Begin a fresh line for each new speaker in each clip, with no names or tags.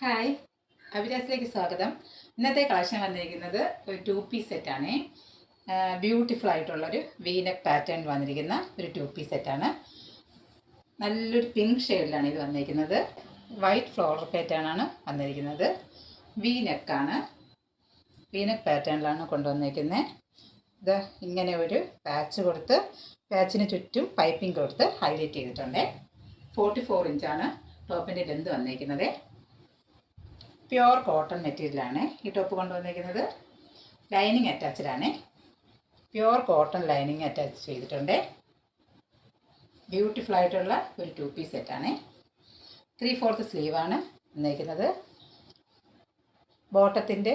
Hi, അഭിലാസിലേക്ക് സ്വാഗതം. ഇന്നത്തെ collection വന്നിരിക്കുന്നത് ഒരു 2 പീസ് സെറ്റാണ്. ബ്യൂട്ടിഫുൾ ആയിട്ടുള്ളൊരു വീനക്ക് പാറ്റേൺ വന്നിരിക്കുന്ന ഒരു 2 പീസ് സെറ്റാണ്. നല്ലൊരു പിങ്ക് ഷെയ്ഡിലാണ് ഇത് വന്നിരിക്കുന്നത്. വൈറ്റ് ഫ്ലോറൽ പാറ്റേണാണ് വന്നിരിക്കുന്നത്. വീനക്കാണ്, വീനക്ക് പാറ്റേണിലാണ് കൊണ്ടുവന്നിരിക്കുന്നത്. ഇത് ഇങ്ങനെ ഒരു പാച്ച് കൊടുത്ത് പാച്ചിന് ചുറ്റും പൈപ്പിംഗ് കൊടുത്ത് ഹൈലൈറ്റ് ചെയ്തിട്ടുണ്ട്. 44 ഇഞ്ചാണ് ടോപ്പിൻ്റെ ലെന്ത് വന്നിരിക്കുന്നത്. പ്യുവർ കോട്ടൺ മെറ്റീരിയലാണ് ഈ ടോപ്പ് കൊണ്ടുവന്നിരിക്കുന്നത്. ലൈനിങ് അറ്റാച്ച്ഡാണ്. പ്യുവർ കോട്ടൺ ലൈനിങ് അറ്റാച്ച് ചെയ്തിട്ടുണ്ട്. ബ്യൂട്ടിഫുൾ ആയിട്ടുള്ള ഒരു 2 പീസ് സെറ്റാണ്. 3/4 സ്ലീവാണ് വന്നിരിക്കുന്നത്. ബോട്ടത്തിൻ്റെ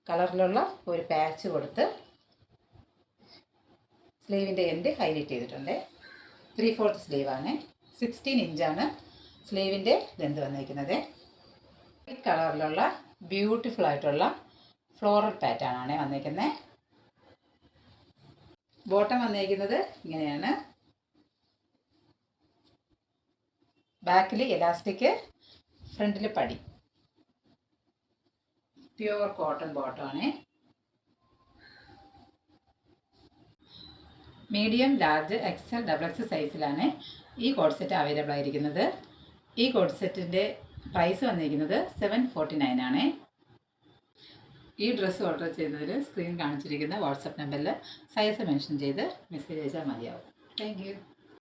കളറിലുള്ള ഒരു പാച്ച് കൊടുത്ത് സ്ലീവിൻ്റെ എൻഡ് ഹൈലൈറ്റ് ചെയ്തിട്ടുണ്ട്. 3/4 സ്ലീവാണ്. 16 ഇഞ്ചാണ് സ്ലീവിൻ്റെ ലെന്ത് വന്നിരിക്കുന്നത്. വൈറ്റ് കളറിലുള്ള ബ്യൂട്ടിഫുൾ ആയിട്ടുള്ള ഫ്ലോറൽ പാറ്റേൺ ആണ് വന്നിരിക്കുന്നത്. ബോട്ടം വന്നിരിക്കുന്നത് ഇങ്ങനെയാണ്. ബാക്കിൽ എലാസ്റ്റിക്, ഫ്രണ്ടിൽ പടി. പ്യുവർ കോട്ടൺ ബോട്ടമാണ്. മീഡിയം, ലാർജ്, എക്സൽ, XXL സൈസിലാണ് ഈ കോഡ് സെറ്റ് അവൈലബിൾ ആയിരിക്കുന്നത്. ഈ കോഡ് സെറ്റിൻ്റെ പ്രൈസ് വന്നിരിക്കുന്നത് 749 ആണ്. ഈ ഡ്രസ്സ് ഓർഡർ ചെയ്യുന്നതിൽ സ്ക്രീൻ കാണിച്ചിരിക്കുന്ന വാട്സപ്പ് നമ്പറിൽ സൈസ് മെൻഷൻ ചെയ്ത് മെസ്സേജ് അയച്ചാൽ മതിയാവും. Thank you.